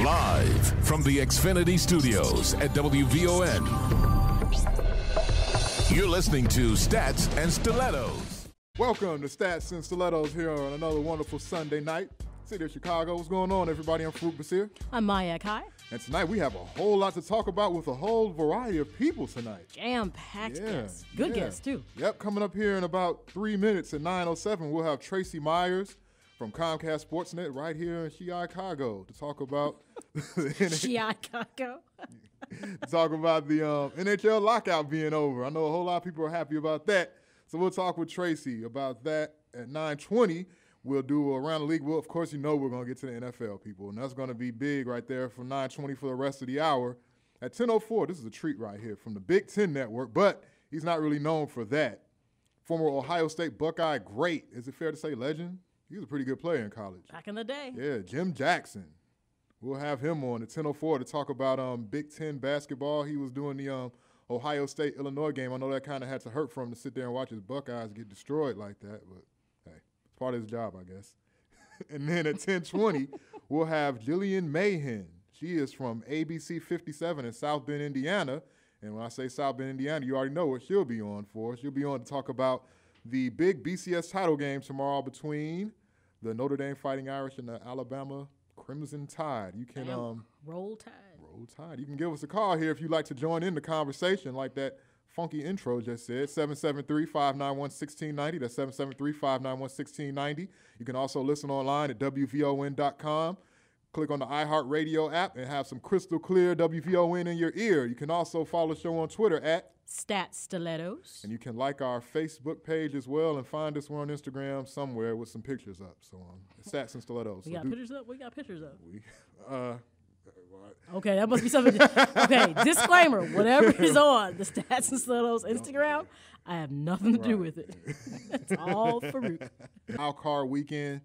Live from the Xfinity Studios at WVON. You're listening to Stats and Stilettos. Welcome to Stats and Stilettos here on another wonderful Sunday night. City of Chicago. What's going on, everybody? I'm Farouk Basir. I'm Maya Kai. And tonight we have a whole lot to talk about with a whole variety of people tonight. Jam-packed guests. Good guests, too. Yep, coming up here in about 3 minutes at 9:07, we'll have Tracy Myers from Comcast Sportsnet right here in Chicago to talk about Chicago. talk about the NHL lockout being over. I know a whole lot of people are happy about that. So we'll talk with Tracy about that at 9:20. We'll do Around the League. Well, of course, we're going to get to the NFL, people, and that's going to be big right there from 9:20 for the rest of the hour. At 10:04, this is a treat right here from the Big Ten Network, but he's not really known for that. Former Ohio State Buckeye great, is it fair to say legend? He was a pretty good player in college. Back in the day. Yeah, Jim Jackson. We'll have him on at 10:04 to talk about Big Ten basketball. He was doing the Ohio State-Illinois game. I know that kind of had to hurt for him to sit there and watch his Buckeyes get destroyed like that, but hey, it's part of his job, I guess. And then at 10:20, we'll have Jillian Mahan. She is from ABC 57 in South Bend, Indiana. And when I say South Bend, Indiana, you already know what she'll be on for. She'll be on to talk about the big BCS title game tomorrow between the Notre Dame Fighting Irish and the Alabama Crimson Tide. You can Roll Tide. Roll Tide. You can give us a call here if you'd like to join in the conversation like that funky intro just said. 773-591-1690. That's 773-591-1690. You can also listen online at WVON.com. Click on the iHeartRadio app and have some crystal clear WVON in your ear. You can also follow the show on Twitter at Stats Stilettos. And you can like our Facebook page as well and find us. We're on Instagram somewhere with some pictures up. So Stats and Stilettos. We got pictures up? We got pictures up. Okay, that must be something. Okay, disclaimer. Whatever is on the Stats and Stilettos Instagram, I have nothing to do with it. It's all Farouk. Wild Card Weekend.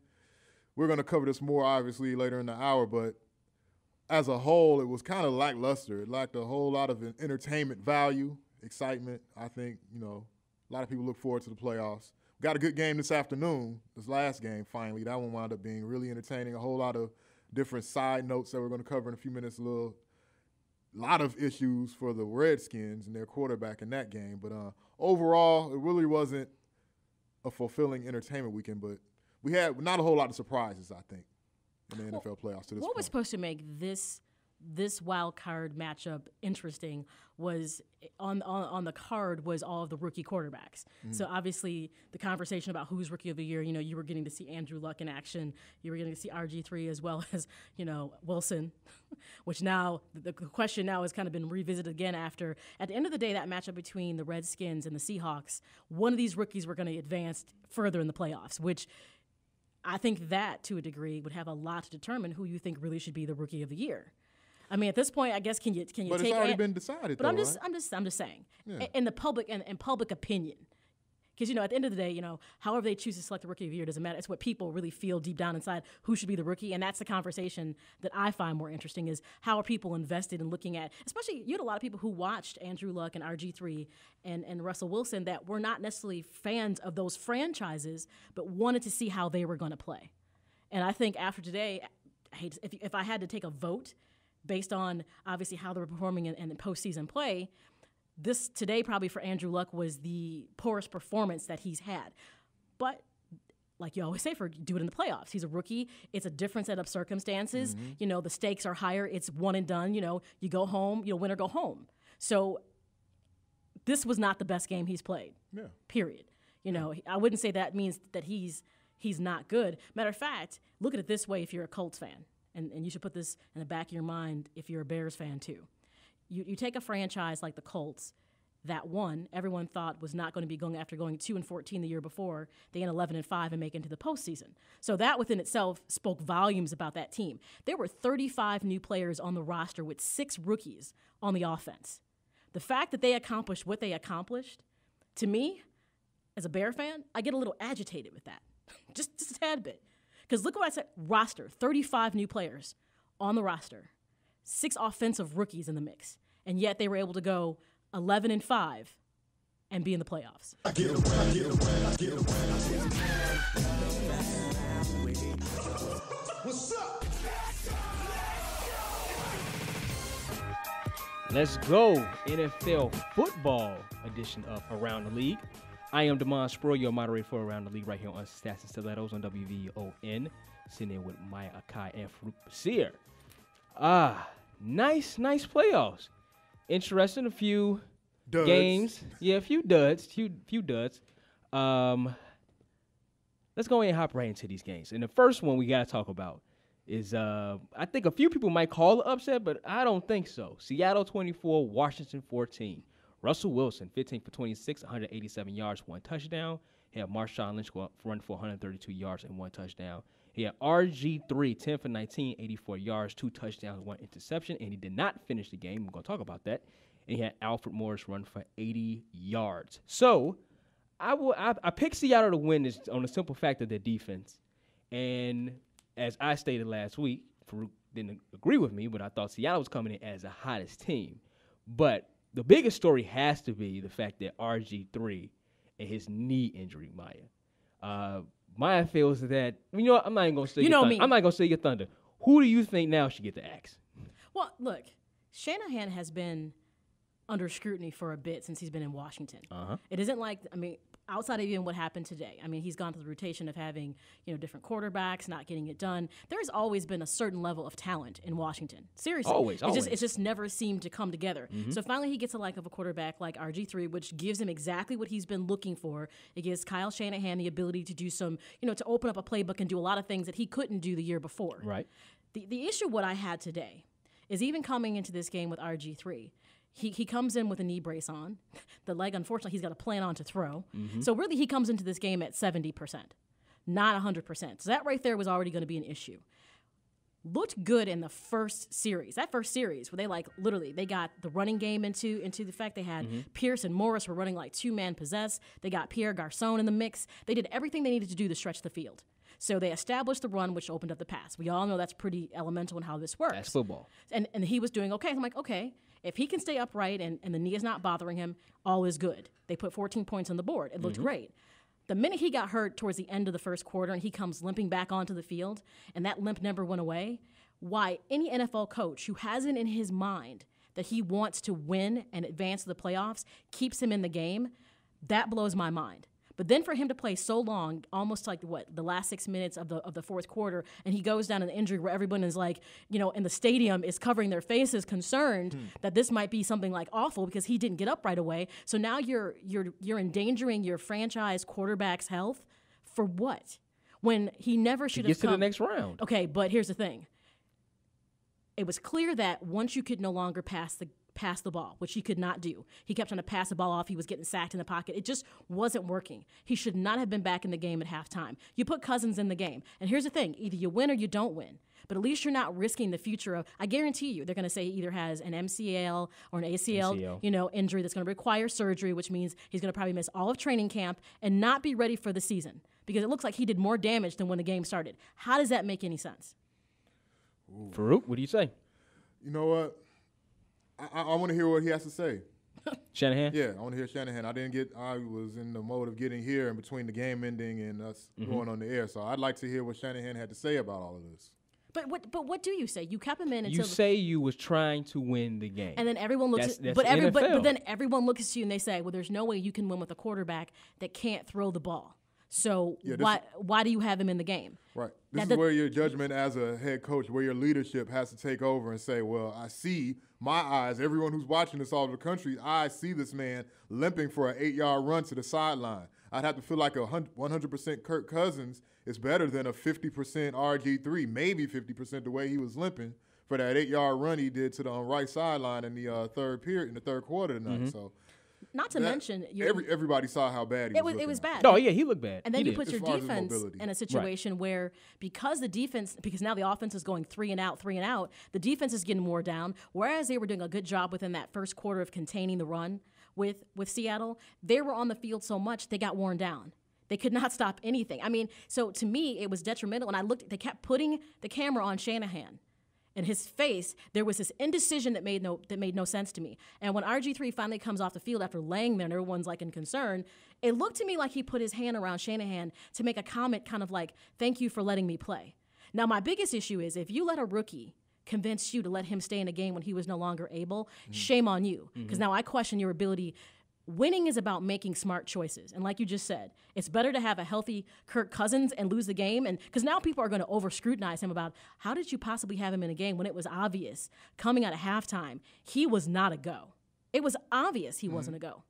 We're going to cover this more, obviously, later in the hour, but as a whole, it was kind of lackluster. It lacked a whole lot of entertainment value, excitement. I think, a lot of people look forward to the playoffs. We got a good game this afternoon, this last game, finally. That one wound up being really entertaining. A whole lot of different side notes that we're going to cover in a few minutes. A lot of issues for the Redskins and their quarterback in that game. But overall, it really wasn't a fulfilling entertainment weekend, but we had not a whole lot of surprises, I think, in the NFL playoffs to this point. What was supposed to make this wild card matchup interesting was on the card was all of the rookie quarterbacks. Mm-hmm. So obviously the conversation about who's rookie of the year, you were getting to see Andrew Luck in action. You were getting to see RG3 as well as, Wilson, which now the question now has kind of been revisited again after, at the end of the day, that matchup between the Redskins and the Seahawks, one of these rookies were going to advance further in the playoffs, which I think that, to a degree, would have a lot to determine who you think really should be the rookie of the year. I mean, at this point, I guess can you but take? But it's already been decided. But though, I'm just saying, yeah. in the public and public opinion, because at the end of the day, however they choose to select the rookie of the year doesn't matter. It's what people really feel deep down inside who should be the rookie, and that's the conversation that I find more interesting is how are people invested in looking at. Especially you had a lot of people who watched Andrew Luck and RG3 and Russell Wilson that were not necessarily fans of those franchises, but wanted to see how they were going to play. And I think after today, if I had to take a vote based on obviously how they were performing in the postseason play, this today probably for Andrew Luck was the poorest performance that he's had. But like you always say, do it in the playoffs. He's a rookie. It's a different set of circumstances. Mm-hmm. The stakes are higher. It's one and done. You go home, win or go home. So this was not the best game he's played. Yeah. Period. I wouldn't say that means that he's not good. Matter of fact, look at it this way if you're a Colts fan, and you should put this in the back of your mind if you're a Bears fan too. You take a franchise like the Colts that everyone thought was not going to be going 2-14 the year before. They end 11-5 and make it into the postseason. So that within itself spoke volumes about that team. There were 35 new players on the roster with 6 rookies on the offense. The fact that they accomplished what they accomplished, to me, as a Bear fan, I get a little agitated with that. just a tad bit. Because look what I said, roster, 35 new players on the roster, 6 offensive rookies in the mix, and yet they were able to go 11-5 and be in the playoffs. What's up? Let's go, NFL football edition of Around the League. I am Damon Spruiel, your moderator for Around the League right here on Stats and Stilettos on WVON. Sitting in with Maya Akai and Farouk Basir. Nice playoffs. Interesting, a few Duds. games. Yeah, a few duds. Few duds. Let's go ahead and hop right into these games. And the first one we got to talk about is, I think a few people might call it upset, but I don't think so. Seattle 24, Washington 14. Russell Wilson, 15 for 26, 187 yards, 1 touchdown. He had Marshawn Lynch run for 132 yards and 1 touchdown. He had RG3, 10 for 19, 84 yards, 2 touchdowns, 1 interception, and he did not finish the game. We're going to talk about that. And he had Alfred Morris run for 80 yards. So I picked Seattle to win this on the simple fact of their defense. And as I stated last week, Farouk didn't agree with me, but I thought Seattle was coming in as the hottest team. But the biggest story has to be the fact that RG3 and his knee injury, Maya. Maya feels that, you know what, I'm not even going to say your thunder. I'm not going to say your thunder. Who do you think now should get the axe? Well, look, Shanahan has been under scrutiny for a bit since he's been in Washington. It isn't like, outside of even what happened today, he's gone through the rotation of having, different quarterbacks, not getting it done. There's always been a certain level of talent in Washington. Seriously. Always. It just never seemed to come together. So finally he gets a quarterback like RG3, which gives him exactly what he's been looking for. It gives Kyle Shanahan the ability to do some, to open up a playbook and do a lot of things that he couldn't do the year before. Right. The issue what I had today is even coming into this game with RG3, He comes in with a knee brace on. The leg, unfortunately, he's got a plan on to throw. So really, he comes into this game at 70%, not 100%. So that right there was already going to be an issue. Looked good in the first series. That first series where they got the running game into the fact they had Pierce and Morris were running like two-man possess. They got Pierre Garçon in the mix. They did everything they needed to do to stretch the field. So they established the run, which opened up the pass. We all know that's pretty elemental in how this works. That's football. And he was doing okay. I'm like, okay. If he can stay upright and the knee is not bothering him, all is good. They put 14 points on the board. It looked great. The minute he got hurt towards the end of the first quarter and he comes limping back onto the field and that limp never went away, why any NFL coach who has it in his mind that he wants to win and advance to the playoffs keeps him in the game, that blows my mind. But then for him to play so long, almost like the last 6 minutes of the fourth quarter, and he goes down in the injury where everyone is in the stadium is covering their faces, concerned that this might be something awful because he didn't get up right away. So now you're endangering your franchise quarterback's health for what? When he never should have come to the next round. Okay, but here's the thing. It was clear that once you could no longer pass the ball, which he could not do. He kept trying to pass the ball off. He was getting sacked in the pocket. It just wasn't working. He should not have been back in the game at halftime. You put Cousins in the game. And here's the thing. Either you win or you don't win. But at least you're not risking the future of, I guarantee you, they're going to say he either has an MCL or an ACL. Injury that's going to require surgery, which means he's going to probably miss all of training camp and not be ready for the season because it looks like he did more damage than when the game started. How does that make any sense? Farouk, what do you say? You know what? I want to hear what he has to say. Shanahan? Yeah, I want to hear Shanahan. I was in the mode of getting here in between the game ending and us going on the air. So I'd like to hear what Shanahan had to say about all of this. But what do you say? You kept him in until you say you was trying to win the game. And then everyone looks but then everyone looks at you and they say, well, there's no way you can win with a quarterback that can't throw the ball. So why do you have him in the game? Right. This is where your judgment as a head coach, where your leadership has to take over and say, well, I see my eyes, everyone who's watching this all over the country, I see this man limping for an 8-yard run to the sideline. I'd have to feel like 100% Kirk Cousins is better than a 50% RG3, maybe 50% the way he was limping for that 8-yard run he did to the right sideline in the third quarter tonight. So. Not to mention, everybody saw how bad he was. It was bad. Oh yeah, he looked bad. And then you put your defense in a situation where because now the offense is going 3 and out, the defense is getting wore down. Whereas they were doing a good job within that first quarter of containing the run with Seattle, they were on the field so much they got worn down. They could not stop anything. So to me, it was detrimental. And they kept putting the camera on Shanahan. In his face, there was this indecision that made no sense to me. And when RG3 finally comes off the field after laying there and everyone's in concern, it looked to me like he put his hand around Shanahan to make a comment kind of like, thank you for letting me play. Now, my biggest issue is if you let a rookie convinced you to let him stay in a game when he was no longer able, shame on you. Because now I question your ability. Winning is about making smart choices. And like you just said, it's better to have a healthy Kirk Cousins and lose the game. And because now people are going to over-scrutinize him about how did you possibly have him in a game when it was obvious coming out of halftime he was not a go. It was obvious he wasn't a go.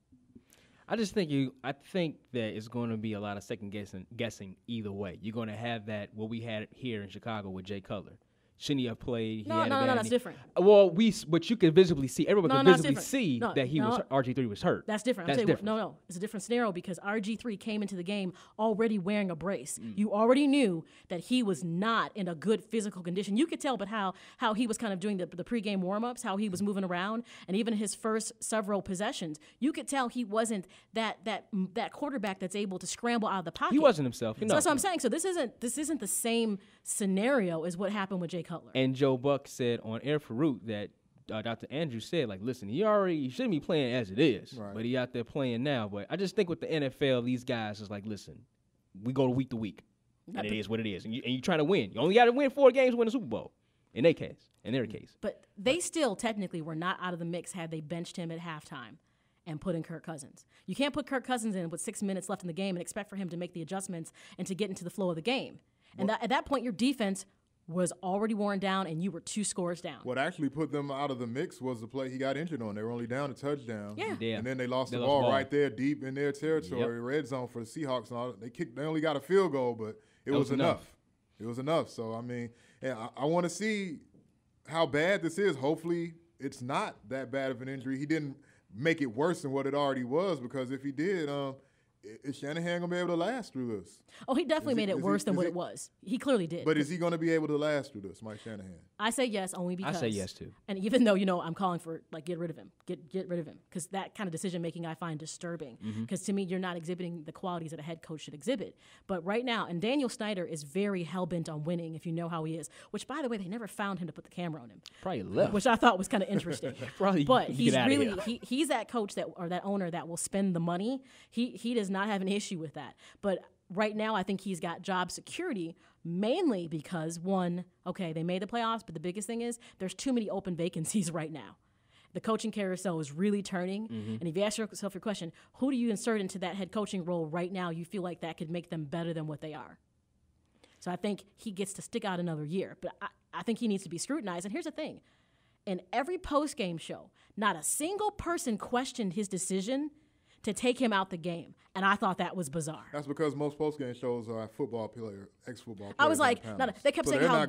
I think that it's going to be a lot of second guessing either way. You're going to have that what we had here in Chicago with Jay Cutler. Shouldn't he have played? No, that's different. Well, but you can visibly see, everyone can visibly see that RG3 was hurt. That's different. No, it's a different scenario because RG3 came into the game already wearing a brace. You already knew that he was not in a good physical condition. You could tell, but how he was kind of doing the pregame warm-ups, how he was moving around, and even his first several possessions, you could tell he wasn't that quarterback that's able to scramble out of the pocket. He wasn't himself. So that's what I'm saying. So this isn't the same scenario as what happened with Jay Cutler. And Joe Buck said on Air Farouk that Dr. Andrews said, like, listen, he shouldn't be playing as it is, but he out there playing now. But I just think with the NFL, these guys is like, listen, we go to week to week, and it is what it is. And you trying to win. You only got to win 4 games to win the Super Bowl, in their case. But they still technically were not out of the mix had they benched him at halftime and put in Kirk Cousins. You can't put Kirk Cousins in with 6 minutes left in the game and expect for him to make the adjustments and to get into the flow of the game. And at that point, your defense was already worn down, and you were 2 scores down. What actually put them out of the mix was the play he got injured on. They were only down a touchdown. Yeah. And then they lost the ball right there deep in their territory, red zone for the Seahawks. And all. They only got a field goal, but it was enough. It was enough. So, I mean, and I want to see how bad this is. Hopefully it's not that bad of an injury. He didn't make it worse than what it already was, because if he did, is Shanahan going to be able to last through this? Oh, he definitely made it worse than what it was. He clearly did. But is he going to be able to last through this, Mike Shanahan? I say yes, only because. I say yes, too. And even though, I'm calling for, get rid of him. Get rid of him. Because that kind of decision-making I find disturbing. Because to me, you're not exhibiting the qualities that a head coach should exhibit. But right now, and Daniel Snyder is very hell-bent on winning, if you know how he is. Which, by the way, they never found him to put the camera on him. Probably left. Which I thought was kind of interesting. But he's really, he's that coach or that owner that will spend the money. He does not have an issue with that. But right now, I think he's got job security, mainly because, one, okay, they made the playoffs, but the biggest thing is there's too many open vacancies right now. The coaching carousel is really turning. And if you ask yourself your question, who do you insert into that head coaching role right now you feel like that could make them better than what they are? So I think he gets to stick out another year. But I think he needs to be scrutinized. And here's the thing. In every post-game show, not a single person questioned his decision to take him out the game. And I thought that was bizarre. That's because most postgame shows are ex-football players. I was like, they kept saying how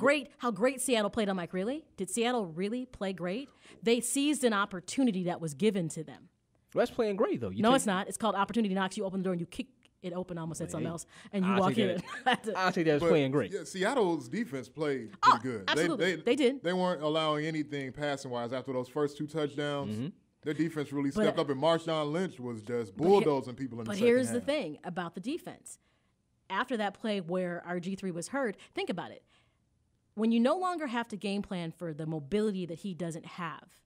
great Seattle played. I'm like, really? Did Seattle really play great? They seized an opportunity that was given to them. Well, that's playing great, though. No, it's not. It's called opportunity knocks. You open the door and you kick it open, almost said something else, and you walk in. I think that was playing great. Yeah, Seattle's defense played pretty good. Absolutely. They did. They weren't allowing anything passing-wise after those first 2 touchdowns. Their defense really stepped up, and Marshawn Lynch was just bulldozing people in the second half. But here's the thing about the defense. After that play where RG3 was hurt, think about it. When you no longer have to game plan for the mobility that he doesn't have,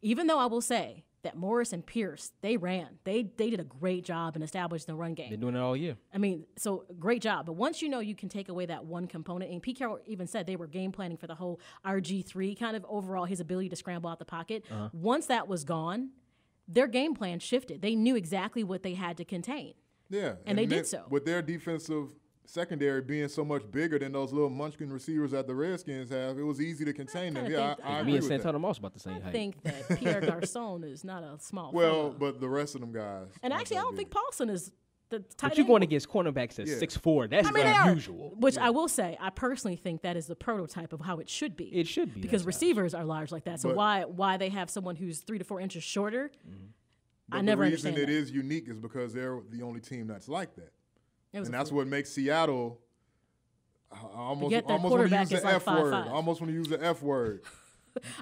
even though I will say that Morris and Pierce, they ran. They did a great job in establishing the run game. They're doing it all year. I mean, so great job. But once you know you can take away that one component, and Pete Carroll even said they were game planning for the whole RG3, kind of overall his ability to scramble out the pocket. Once that was gone, their game plan shifted. They knew exactly what they had to contain. Yeah. And they did so. With their defensive secondary being so much bigger than those little munchkin receivers that the Redskins have, it was easy to contain them. Yeah, I agree me and with Santana Moss about the same height. I think that Pierre Garçon is not a small Well, fellow. but the rest of them guys. And actually, I don't think Paulson is the tight But you're going against cornerbacks at 6'4". That's unusual. Which I will say, I personally think that is the prototype of how it should be. It should be. Because receivers are large like that. So why they have someone who's 3 to 4 inches shorter, I never understand The reason that. it is unique is because they're the only team that's like that. And that's fluke. what makes Seattle. I almost Yet want to use the F word. I almost want to use the F word.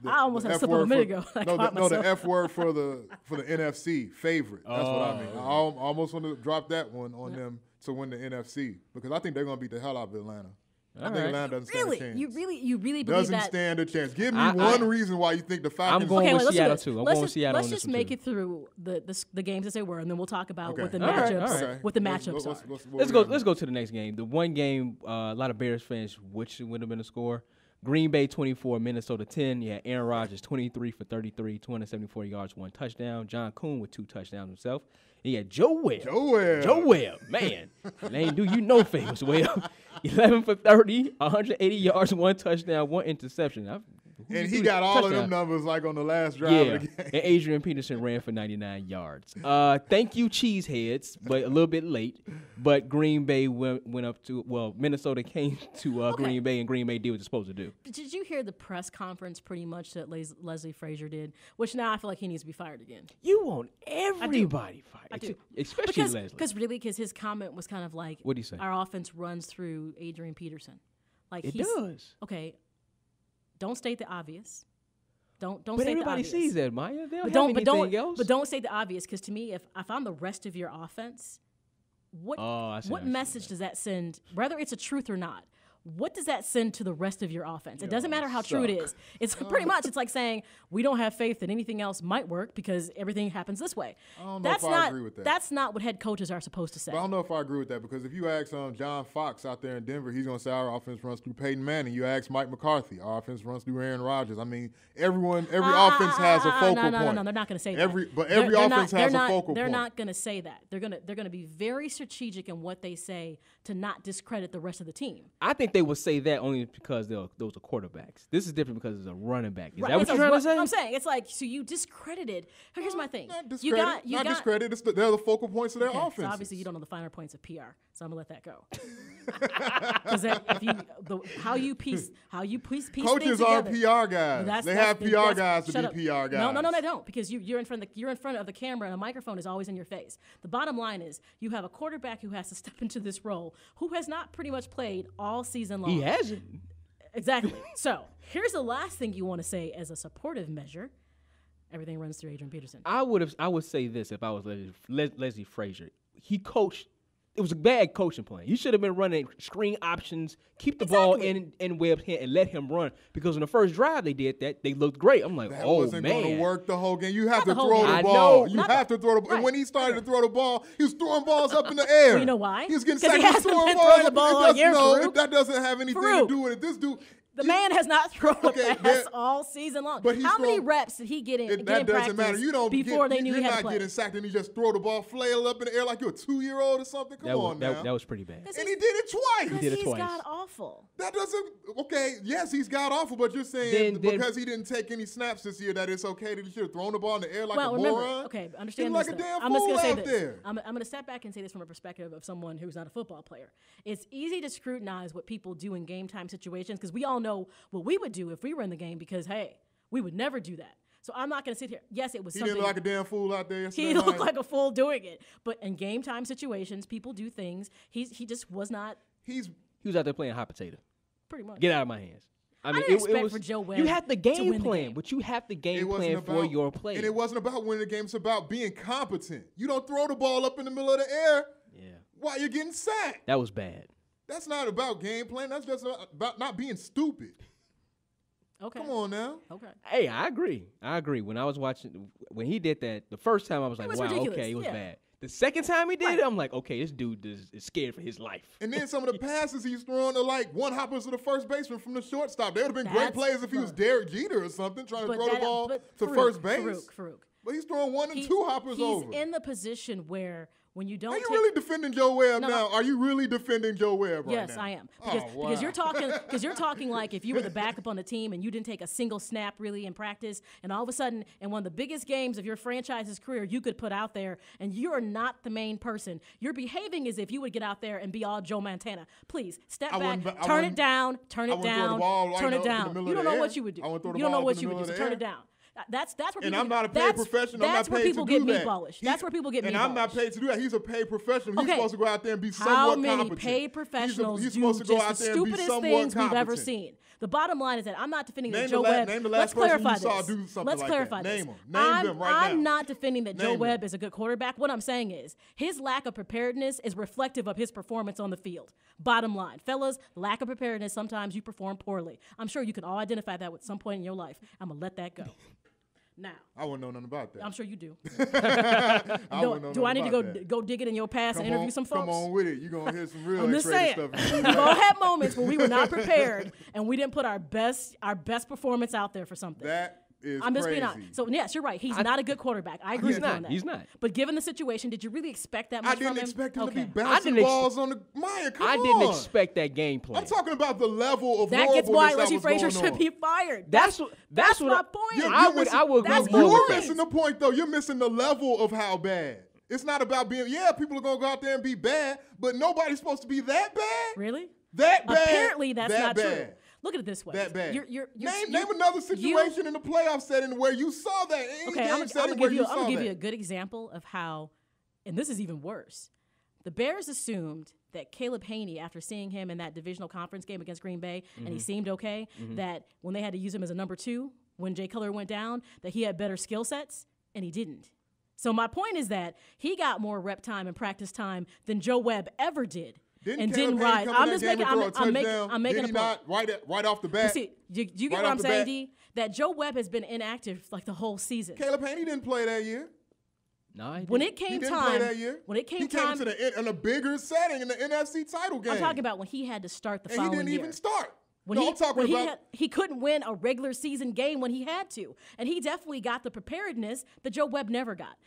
I almost had a slip up a minute ago. No, the F word for the NFC favorite. That's what I mean. I almost want to drop that one on them to win the NFC because I think they're going to beat the hell out of Atlanta. I think Atlanta doesn't stand a chance. You really believe doesn't that? stand a chance. Give me one reason why you think the Falcons. I'm going with Seattle too. I'm going with Seattle. Let's just make it through the games as they were, and then we'll talk about what the matchups what the matchups are. Let's go to the next game. The one game a lot of Bears fans wish it would have been a score. Green Bay 24, Minnesota 10. You had Aaron Rodgers 23 for 33, 274 yards, 1 touchdown. John Kuhn with 2 touchdowns himself. And you had Joe Webb, man. They ain't do you no favors, Webb. 11 for 30, 180 yards, 1 touchdown, 1 interception. And he got all of them numbers like on the last drive of the game. And Adrian Peterson ran for 99 yards. Thank you, Cheeseheads, but a little bit late. But Green Bay went up to, Minnesota came to Green Bay, and Green Bay did what it's supposed to do. Did you hear the press conference pretty much that Leslie Frazier did? Which now I feel like he needs to be fired again. You want everybody fired. I do. Especially Leslie. Because his comment was kind of like, what'd he say? Our offense runs through Adrian Peterson. Like it does. Okay. Don't state the obvious. Don't but state the obvious. But everybody sees that, Maya. They don't have anything else. But don't state the obvious, because to me, if I'm the rest of your offense, what message does that send, whether it's a truth or not? What does that send to the rest of your offense? It doesn't matter how true it is. It's pretty much, it's like saying, we don't have faith that anything else might work because everything happens this way. I don't know if I agree with that. That's not what head coaches are supposed to say. But I don't know if I agree with that, because if you ask John Fox out there in Denver, he's going to say our offense runs through Peyton Manning. You ask Mike McCarthy, our offense runs through Aaron Rodgers. I mean, every offense has a focal point. No, they're not going to say that. But every offense has a focal point. They're not going to say that. They're going to be very strategic in what they say to not discredit the rest of the team. I think they would say that only because those are quarterbacks. This is different because it's a running back. Is right. that what you're trying to say? I'm saying it's like, so you discredited. Here's my thing. Not discredit. They're the focal points of their offense. So obviously you don't know the finer points of PR. So I'm gonna let that go. Because how you piece coaches things are together, PR guys. They have PR guys to be PR guys. No, they don't, because you're in front of the camera and a microphone is always in your face. The bottom line is you have a quarterback who has to step into this role who has not pretty much played all season long. He hasn't. Exactly. So here's the last thing you want to say as a supportive measure. Everything runs through Adrian Peterson. I would say this if I was Leslie Frazier. He coached. It was a bad coaching plan. You should have been running screen options, keep the ball in Webb's hand, and let him run. Because in the first drive they did that, they looked great. I'm like, that oh, wasn't man. going to work the whole game. You have to throw the ball. You have to throw the ball. And when he started to throw the ball, he was throwing balls up in the air. Well, you know why? He was getting sacked. He hasn't been throwing the ball all year, Farouk. That doesn't have anything to do with it. This dude... The man has not thrown a pass all season long. But how many reps did he get in that practice matter. before they knew he had to play? You're not getting sacked and you just throw the ball flail up in the air like you're a 2-year-old or something? Come on now. That was pretty bad. And he did it twice. He did it twice. He's god-awful. That doesn't... Okay, yes, he's god-awful, but you're saying because he didn't take any snaps this year that it's okay that he should have thrown the ball in the air like a moron? Okay, understand like this. A damn I'm just fool going to say out this. There. I'm going to step back and say this from a perspective of someone who's not a football player. It's easy to scrutinize what people do in game time situations because we all know what we would do if we were in the game because, hey, we would never do that. So I'm not going to sit here. Yes, it was something. He didn't look like a damn fool out there yesterday. He looked like a fool doing it. But in game time situations, people do things. He just was not. He was out there playing hot potato. Pretty much. Get out of my hands. I mean, didn't expect for Joe Webb you have the game plan, game. but you have the game plan for your play. And it wasn't about winning the game. It's about being competent. You don't throw the ball up in the middle of the air while you're getting sacked. That was bad. That's not about game plan. That's just about not being stupid. Okay. Come on now. Okay. Hey, I agree. When I was watching, when he did that, the first time I was like, wow, ridiculous. okay, it was bad. The second time he did it, I'm like, okay, this dude is scared for his life. And then some of the passes he's throwing are like one hoppers to the first baseman from the shortstop. They would have been great plays if he was Derek Jeter or something trying to throw the ball to first base. Farouk. But he's throwing 1 and 2 hoppers over. He's in the position where when you don't Are you really defending Joe Webb now? Are you really defending Joe Webb right now? Yes, I am. Because you're talking like if you were the backup on the team and you didn't take a single snap really in practice, and all of a sudden in one of the biggest games of your franchise's career you could put out there, and you're not the main person. You're behaving as if you would get out there and be all Joe Montana. Please step back, turn it down. You don't know what you would do. You don't know what you would do. So turn it down. That's where people. And I'm not a paid professional. That's where people get meatballish. That's where people get meatballish. And I'm not paid to do that. He's a paid professional. He's supposed to go out there and be somewhat competent. How many paid professionals he's do supposed to go just out the there and be stupidest somewhat things we've ever competent. seen? The bottom line is that I'm not defending that Name Joe Webb. the Let's last person clarify you saw this. do something Let's like clarify that. this. Name them. Name them right now. I'm not defending that Joe Name Webb them. is a good quarterback. What I'm saying is his lack of preparedness is reflective of his performance on the field. Bottom line. Fellas, lack of preparedness, sometimes you perform poorly. I'm sure you can all identify that at some point in your life. I'm going to let that go. Now, I wouldn't know nothing about that. I'm sure you do. Do I need to go dig it in your past and interview some folks? Come on with it. You're going to hear some real I'm just X-rated saying. stuff. We've all had moments where we were not prepared and we didn't put our best performance out there for something. That is I'm just crazy. being honest. So, yes, you're right. He's not a good quarterback. I agree with you on that. He's not. But given the situation, did you really expect that much from him? I didn't expect him to be Okay. bouncing balls on the Maya. Come on. I didn't expect that game plan. I'm talking about the level of That gets why horribleness Reggie that was Frazier going should on. be fired. That's my what point. I would That's agree more You're with missing that. the point, though. You're missing the level of how bad. It's not about being, people are going to go out there and be bad, but nobody's supposed to be that bad. Really? That bad. Apparently, that's that not base. true. Look at it this way. That bad. Name another situation in the playoff setting where you saw that. Okay, I'm gonna give you a good example of how, and this is even worse. The Bears assumed that Caleb Haney, after seeing him in that divisional conference game against Green Bay, and he seemed okay, that when they had to use him as a number 2, when Jay Cutler went down, that he had better skill sets, and he didn't. So my point is that he got more rep time and practice time than Joe Webb ever did. Didn't rise. I'm just making. I'm making a point. Right off the bat. See, you get what I'm saying, D? That Joe Webb has been inactive like the whole season. Caleb Haney didn't play that year. No, he when didn't. it came He didn't time, play that year. When it came he time, came in a bigger setting in the NFC title game. I'm talking about when he had to start the and following year. he didn't even start. He couldn't win a regular season game when he had to, and he definitely got the preparedness that Joe Webb never got.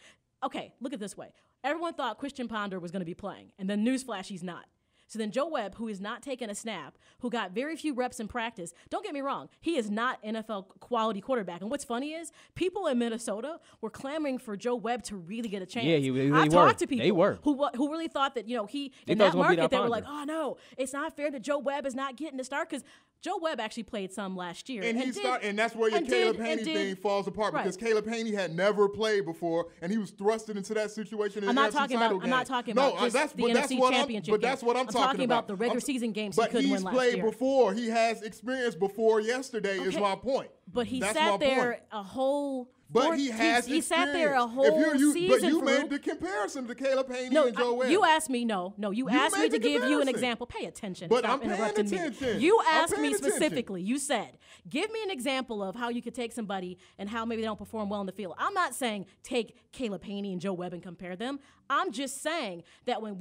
Okay, look at it this way. Everyone thought Christian Ponder was going to be playing, and then newsflash, he's not. So then Joe Webb, who is not taking a snap, who got very few reps in practice, don't get me wrong, he is not NFL quality quarterback. And what's funny is people in Minnesota were clamoring for Joe Webb to really get a chance. Yeah, I talked to people They were. who really thought that, he They in thought that it was gonna beat market, they out were Ponder. like, oh no, it's not fair that Joe Webb is not getting the start, because Joe Webb actually played some last year. And that's where your Caleb Haney thing falls apart, because Caleb Haney had never played before, and he was thrusted into that situation in the NFC title game. I'm not talking about the NFC championship But that's what I'm talking about the regular season games he couldn't win last year. But he's played before. He has experience before yesterday is my point. But he That's sat my there point. a whole But he has he sat there a experience. whole season. But you Farouk. made the comparison to Caleb Haney and Joe Webb. You asked me, you asked me made to the give you an comparison. example. Pay attention. But Stop I'm paying interrupting attention. me. You I'm asked paying me attention. specifically. You said, give me an example of how you could take somebody and how maybe they don't perform well in the field. I'm not saying take Caleb Haney and Joe Webb and compare them. I'm just saying that when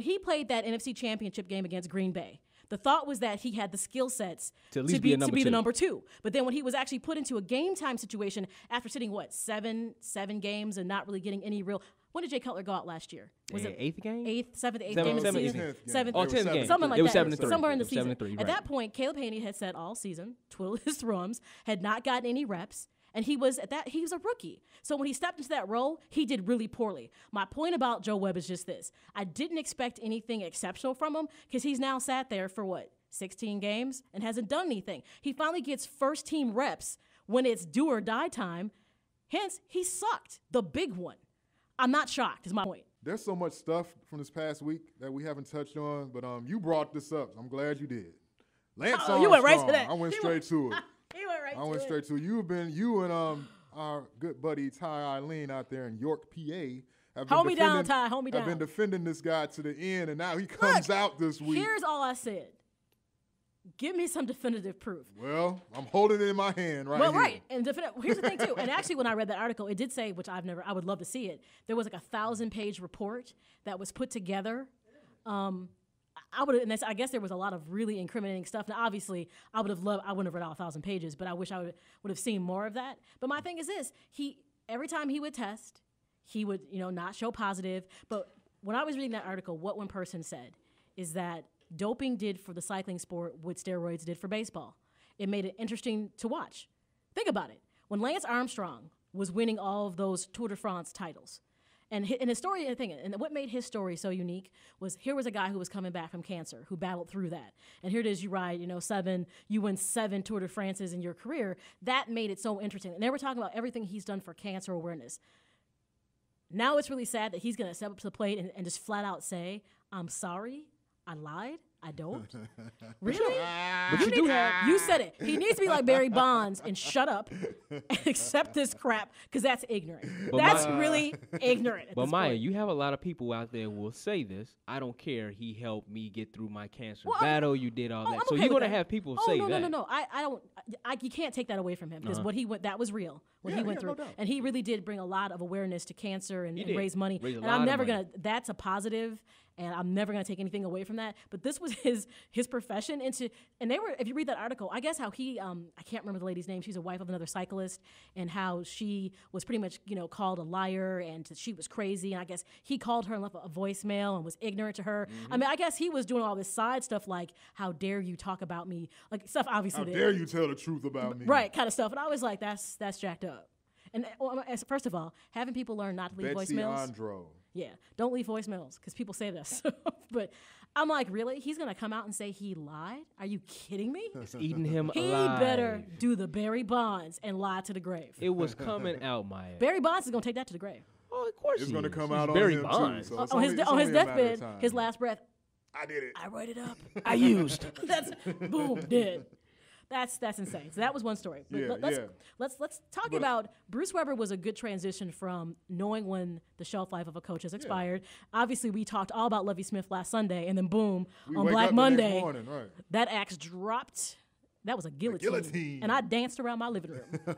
he played that NFC Championship game against Green Bay, the thought was that he had the skill sets to at least be the number 2. But then when he was actually put into a game time situation after sitting, seven games and not really getting any real. When did Jay Cutler go out last year? Was it 8th game? 7th, 8th game of the season? 7th. 7th game. Something like it was that. 7-3. Somewhere in the It was season. 7-3, At right. that point, Caleb Haney had said all season, twiddle his thumbs, had not gotten any reps. And he was a rookie. So when he stepped into that role, he did really poorly. My point about Joe Webb is just this. I didn't expect anything exceptional from him, because he's now sat there for 16 games and hasn't done anything. He finally gets first team reps when it's do or die time. Hence, he sucked. The big one. I'm not shocked is my point. There's so much stuff from this past week that we haven't touched on, but you brought this up. I'm glad you did. Lance Armstrong. You went right to that. I went straight to it. He went right I went straight to it. You and our good buddy Ty Eileen out there in York, PA. Hold me down, Ty. Hold me down. I've been defending this guy to the end, and now he comes out this week. Here's all I said. Give me some definitive proof. Well, I'm holding it in my hand right here. Well, right. And here's the thing, too. And actually, when I read that article, it did say, which I would love to see it, there was 1,000-page report that was put together. I guess there was a lot of really incriminating stuff. Now, obviously, I wouldn't have read all 1,000 pages, but I wish I would have seen more of that. But my thing is this: every time he would test, he would not show positive. But when I was reading that article, what one person said is that doping did for the cycling sport what steroids did for baseball. It made it interesting to watch. Think about it: when Lance Armstrong was winning all of those Tour de France titles. And his story, and what made his story so unique was here was a guy who was coming back from cancer, who battled through that. And here it is, you win 7 Tour de France's in your career. That made it so interesting. And they were talking about everything he's done for cancer awareness. Now it's really sad that he's going to step up to the plate and just flat out say, I'm sorry, I lied. I don't. Really? But you do have. You said it. He needs to be like Barry Bonds and shut up and accept this crap because that's ignorant. But That's really ignorant. At But this Maya, point. you have a lot of people out there who will say this. I don't care. He helped me get through my cancer battle. You did all that. I'm So okay you're with gonna that. have people Oh, say no, that. No. I don't. You can't take that away from him because what he went, that was real. What he went no through, doubt. and he really did bring a lot of awareness to cancer and did. raise money. Raised a And lot I'm of never money. gonna. That's a positive, and I'm never gonna take anything away from that. But this was his profession and they were. If you read that article, I guess how he I can't remember the lady's name. She's a wife of another cyclist, and how she was pretty much called a liar and she was crazy. And I guess he called her and left a voicemail and was ignorant to her. I mean, I guess he was doing all this side stuff like, how dare you talk about me, like stuff obviously. How dare you tell the truth about me? Right, kind of stuff. And I was like, that's jacked up. And first of all, having people learn not to leave Betsy voicemails. Andro. Yeah, don't leave voicemails because people say this. But I'm like, really? He's gonna come out and say he lied? Are you kidding me? It's eating him He alive. better do the Barry Bonds and lie to the grave. It was coming out, Maya. Barry Bonds is gonna take that to the grave. Oh, of course It's he going to is. come He's out on Barry him Bonds. too. So it's On his only- it's only a matter of deathbed, time. his last breath, I did it. I wrote it up. I used. That's boom, dead. That's insane. So that was one story. But Yeah, let's talk about Bruce Weber was a good transition from knowing when the shelf life of a coach has expired. Obviously, we talked all about Lovie Smith last Sunday, and then boom, We on wake Black up the next Monday, morning, right. that axe dropped. That was a guillotine. guillotine. And I danced around my living room.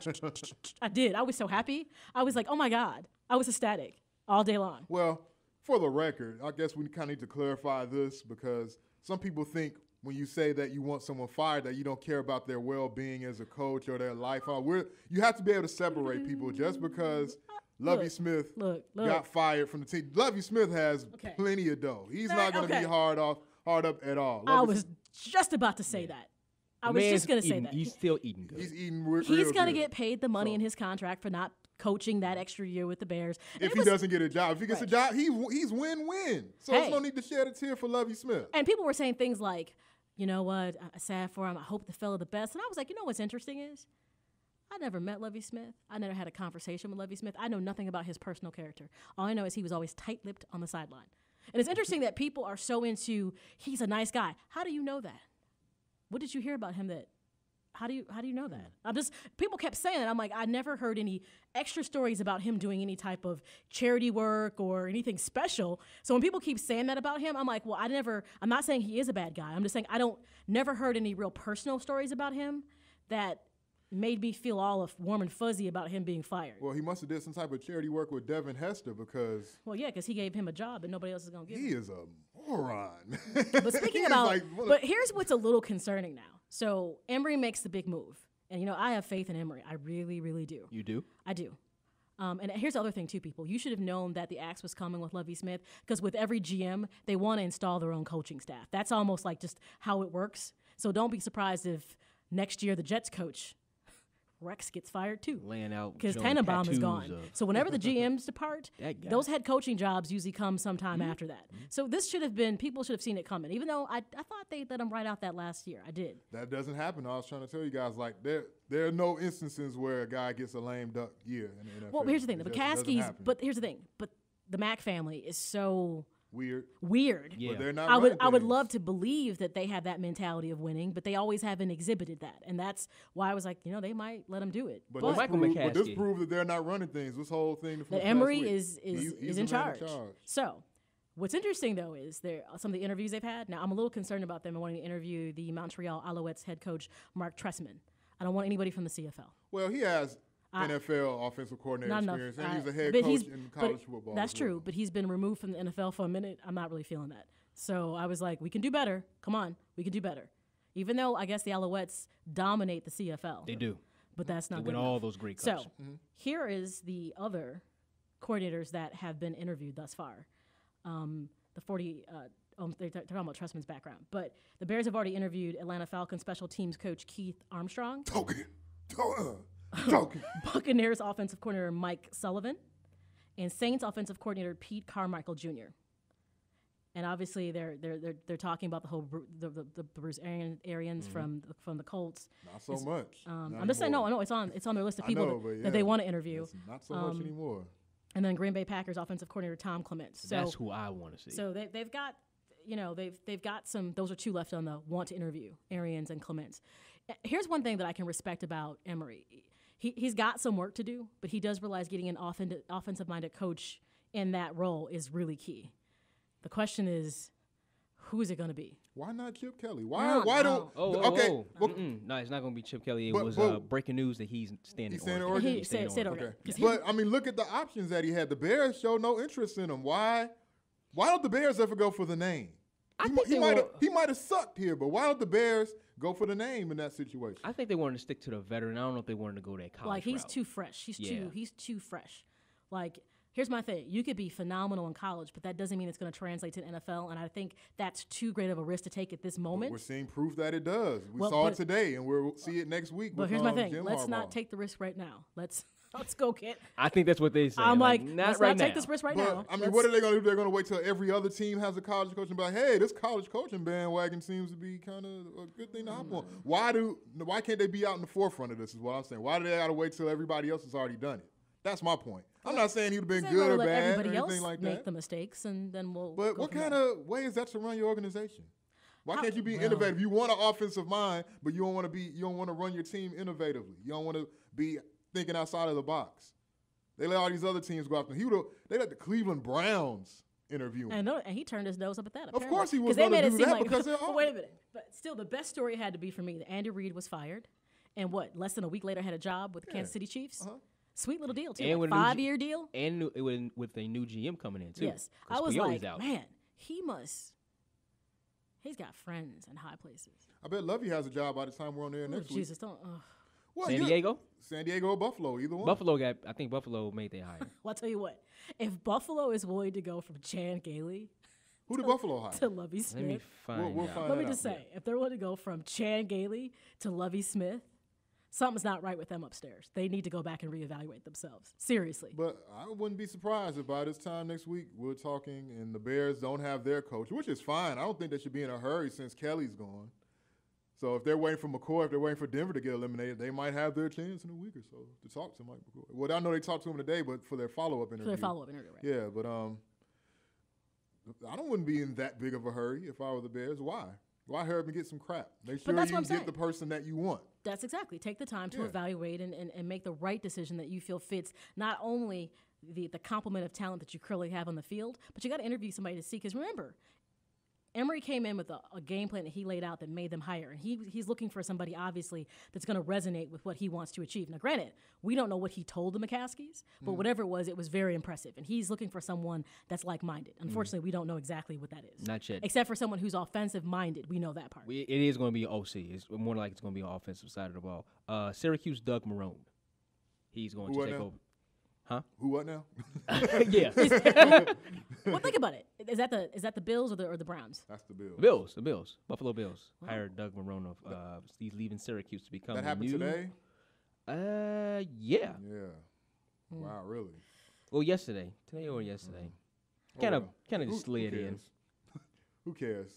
I did. I was so happy. I was like, oh my God. I was ecstatic all day long. Well, for the record, I guess we kind of need to clarify this because some people think when you say that you want someone fired that you don't care about their well-being as a coach or their life. You have to be able to separate people just because Lovie Smith look. got fired from the team. Lovie Smith has Okay. plenty of dough. He's not going to be hard up at all. I was just about to say that. I was just going to say that. He's still eating good. He's eating real He's going to good. get paid the money in his contract for not coaching that extra year with the Bears. And If it he was- doesn't get a job. If he gets a job, he's win-win. So there's Hey. no need to shed a tear for Lovie Smith. And people were saying things like, you know what, I'm sad for him. I hope the fella the best. And I was like, you know what's interesting is I never met Lovie Smith. I never had a conversation with Lovie Smith. I know nothing about his personal character. All I know is he was always tight-lipped on the sideline. And it's interesting that people are so into, he's a nice guy. How do you know that? What did you hear about him that, how do you know that? People kept saying that. I'm like, I never heard any extra stories about him doing any type of charity work or anything special. So when people keep saying that about him, I'm like, well, I'm not saying he is a bad guy. I'm just saying never heard any real personal stories about him that made me feel all warm and fuzzy about him being fired. Well, he must have did some type of charity work with Devin Hester because Well, yeah, because he gave him a job and nobody else is going to give him. he is a moron. But speaking He is about, like, but here's what's a little concerning now. So Emory makes the big move. And, I have faith in Emory. I really, really do. You do? I do. And here's the other thing, too, people. You should have known that the axe was coming with Lovie Smith because with every GM, they want to install their own coaching staff. That's almost like just how it works. So don't be surprised if next year the Jets coach, Rex, gets fired, too. Laying out Because showing Tannenbaum is tattoos gone. of- So whenever the GMs depart, That guy. those head coaching jobs usually come sometime after that. So this should have been, people should have seen it coming, even though I thought they let him write out that last year. I did. that doesn't happen. I was trying to tell you guys, like, there are no instances where a guy gets a lame duck year in the NFL. Well, here's the thing. The It just doesn't McCaskies, happen. but here's the thing. But the Mack family is so Weird. weird. But they're not I would running things. love to believe that they have that mentality of winning, but they always haven't exhibited that. And that's why I was like, they might let him do it. But, But this Michael proved, but this McCaskey. proved that they're not running things. This whole thing from that last Emory week. is He's in the man charge. So what's interesting, though, is some of the interviews they've had. Now, I'm a little concerned about them and wanting to interview the Montreal Alouettes head coach, Mark Trestman. I don't want anybody from the CFL. Well, he has NFL offensive coordinator Not enough. experience, and he's a head But coach in college football. That's as well. true, but he's been removed from the NFL for a minute. I'm not really feeling that. So I was like, we can do better. Come on, we can do better. Even though I guess the Alouettes dominate the CFL. They do. But that's not They good win all enough. those great So cups. here is the other coordinators that have been interviewed thus far. They're talking about Trestman's background. But the Bears have already interviewed Atlanta Falcons special teams coach Keith Armstrong. Token. Buccaneers offensive coordinator Mike Sullivan, and Saints offensive coordinator Pete Carmichael Jr. And obviously they're talking about the whole the Bruce Arians from the Colts. Not so much. I'm just saying, no, it's on their list of I people know, but that they yeah. want to interview. It's not so much anymore. And then Green Bay Packers offensive coordinator Tom Clements. So That's who I want to see. So they've got they've got some. Those are two left on the want to interview, Arians and Clements. Here's one thing that I can respect about Emory. He's got some work to do, but he does realize getting an offensive-minded coach in that role is really key. The question is, who is it going to be? Why not Chip Kelly? No. Okay. No, it's not going to be Chip Kelly. It was breaking news that he's staying in Oregon. He said Oregon. Okay. But, I mean, look at the options that he had. The Bears showed no interest in him. Why don't the Bears ever go for the name? He might have sucked here, but why don't the Bears go for the name in that situation? I think they wanted to stick to the veteran. I don't know if they wanted to go that college Like, he's route. too fresh. He's too fresh. Like, here's my thing. You could be phenomenal in college, but that doesn't mean it's going to translate to the NFL, and I think that's too great of a risk to take at this moment. But we're seeing proof that it does. We saw it today, and we'll see it next week. But here's my thing. Jim Let's Harbaugh. not take the risk right now. Let's go get. I think that's what they say. I'm like, not let's right not now. take this risk right now. I mean, what are they going to do? They're going to wait till every other team has a college coach and be like, hey, this college coaching bandwagon seems to be kind of a good thing to hop on. Why can't they be out in the forefront of this is what I'm saying. Why do they got to wait till everybody else has already done it? That's my point. I'm not saying he would have been good or let bad or everybody else anything like make that. the mistakes, and then we'll. But go what from kind there. of way is that to run your organization? Why can't you be innovative? You want an offensive mind, but you don't want to run your team innovatively. You don't want to be thinking outside of the box. They let all these other teams go after him. They let the Cleveland Browns interview him. And he turned his nose up at that. Of course he was going gonna to do seem that like, because they're but wait a minute. But still, the best story had to be for me that Andy Reid was fired, and less than a week later had a job with the Kansas City Chiefs. Uh-huh. Sweet little deal too, And with a 5-year deal. And with a new GM coming in, too. Yes, I was Spruiel-Rose's like, out. man, he's got friends in high places. I bet Lovey has a job by the time we're on there next week. Jesus, don't. Well, San Diego? San Diego or Buffalo, either one. I think Buffalo made their hire. Well, I'll tell you what. If Buffalo is willing to go from Chan Gailey Who did Buffalo hire? to Lovey Let me Smith, find We'll out. find let me that just out. say, if they're willing to go from Chan Gailey to Lovey Smith, something's not right with them upstairs. They need to go back and reevaluate themselves. Seriously. But I wouldn't be surprised if by this time next week we're talking and the Bears don't have their coach, which is fine. I don't think they should be in a hurry since Kelly's gone. So if they're waiting for McCoy, if they're waiting for Denver to get eliminated, they might have their chance in a week or so to talk to Mike McCoy. Well, I know they talked to him today, but for their follow-up interview. Right? Yeah, but I wouldn't be in that big of a hurry if I were the Bears. Why? Why hurry up and get some crap? Make sure that's you what I'm get saying. the person that you want. That's exactly. Take the time to Yeah. evaluate and make the right decision that you feel fits not only the complement of talent that you currently have on the field, but you got to interview somebody to see. Because remember, Emory came in with a game plan that he laid out that made them hire. And he's looking for somebody, obviously, that's going to resonate with what he wants to achieve. Now, granted, we don't know what he told the McCaskies, but whatever it was very impressive. And he's looking for someone that's like-minded. Unfortunately, we don't know exactly what that is. Not yet. Except for someone who's offensive-minded. We know that part. It is going to be OC. It's more like it's going to be on the offensive side of the ball. Syracuse Doug Marrone. He's going to take over. Huh? Who what now? Yeah. Well, think about it. Is that the Bills or the Browns? That's the Bill. The Bills. Buffalo Bills hired Doug Marrone of he's leaving Syracuse to become That happened today? Yeah. Yeah. Wow, really? Well, yesterday. Today or yesterday. Kind of just slid in. Who cares?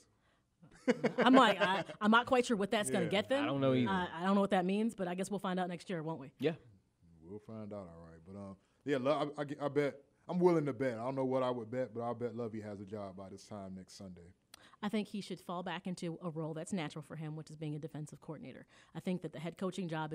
I'm like, I'm not quite sure what that's going to get them. I don't know either. I don't know what that means, but I guess we'll find out next year, won't we? We'll find out, all right. But yeah, I bet I'm willing to bet. I don't know what I would bet, but I'll bet Lovey has a job by this time next Sunday. I think he should fall back into a role that's natural for him, which is being a defensive coordinator. I think that the head coaching job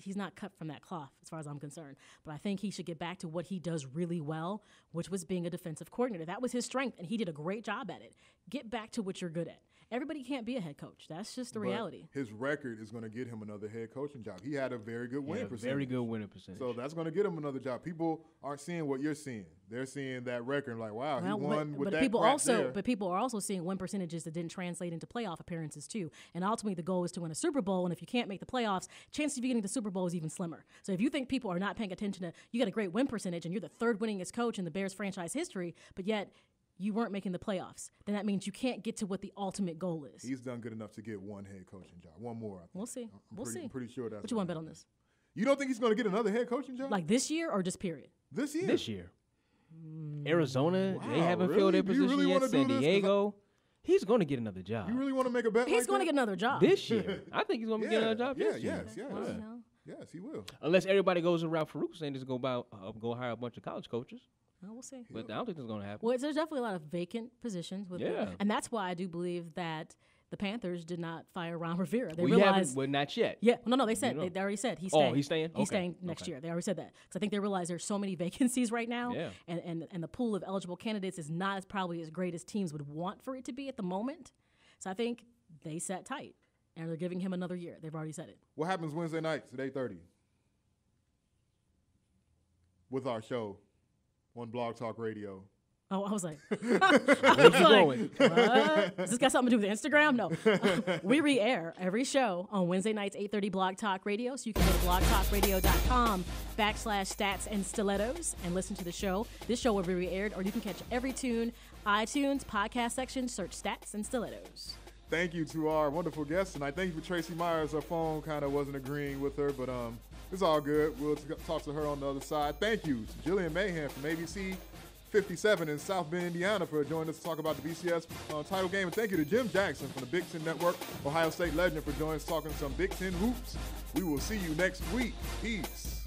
he's not cut from that cloth as far as I'm concerned. But I think he should get back to what he does really well, which was being a defensive coordinator. That was his strength, and he did a great job at it. Get back to what you're good at. Everybody can't be a head coach. That's just the reality. His record is going to get him another head coaching job. He had a very good winning percentage. Very good winning percentage. So that's going to get him another job. People aren't seeing what you're seeing. They're seeing that record and like, wow, he won with that crap there. But people are also seeing win percentages that didn't translate into playoff appearances too. And ultimately, the goal is to win a Super Bowl. And if you can't make the playoffs, chances of you getting the Super Bowl is even slimmer. So if you think people are not paying attention to, you got a great win percentage and you're the third winningest coach in the Bears franchise history, but yet you weren't making the playoffs, then that means you can't get to what the ultimate goal is. He's done good enough to get one head coaching job. One more, I think. We'll see. I'm pretty sure that's What you want to bet on this? You don't think he's going to get another head coaching job? Like this year or just period? This year? This year. Arizona, they haven't really? filled their Do you position really yet. wanna do San this? 'Cause Diego. He's going to get another job. You really want to make a bet He's like going to that? get another job. This year. I think he's going to get another job Yeah, this year. yes. Well, Yes, he will. Unless everybody goes around Farouk saying just go hire a bunch of college coaches. Well, we'll see. But I don't think that's going to happen. Well, there's definitely a lot of vacant positions. Yeah. And that's why I do believe that the Panthers did not fire Ron Rivera. They We realized, haven't, well, not yet. Yeah, no, they said You know. they already said he's Oh, staying. he's staying? He's Okay. staying next Okay. year. They already said that because I think they realize there's so many vacancies right now, Yeah. and the pool of eligible candidates is not as probably as great as teams would want for it to be at the moment. So I think they sat tight, and they're giving him another year. They've already said it. What happens Wednesday nights at 8:30 with our show on Blog Talk Radio? Oh, I was like, Where's you going? what? Does this got something to do with Instagram? No. We re-air every show on Wednesday nights, 8:30 Blog Talk Radio. So you can go to blogtalkradio.com/stats and stilettos and listen to the show. This show will be re-aired, or you can catch every tune, iTunes, podcast section, search Stats and Stilettos. Thank you to our wonderful guests tonight. Thank you for Tracy Myers. Her phone kind of wasn't agreeing with her, but it's all good. We'll talk to her on the other side. Thank you to Jillian Mahan from ABC 57 in South Bend, Indiana, for joining us to talk about the BCS title game. And thank you to Jim Jackson from the Big Ten Network, Ohio State legend, for joining us talking some Big Ten hoops. We will see you next week. Peace.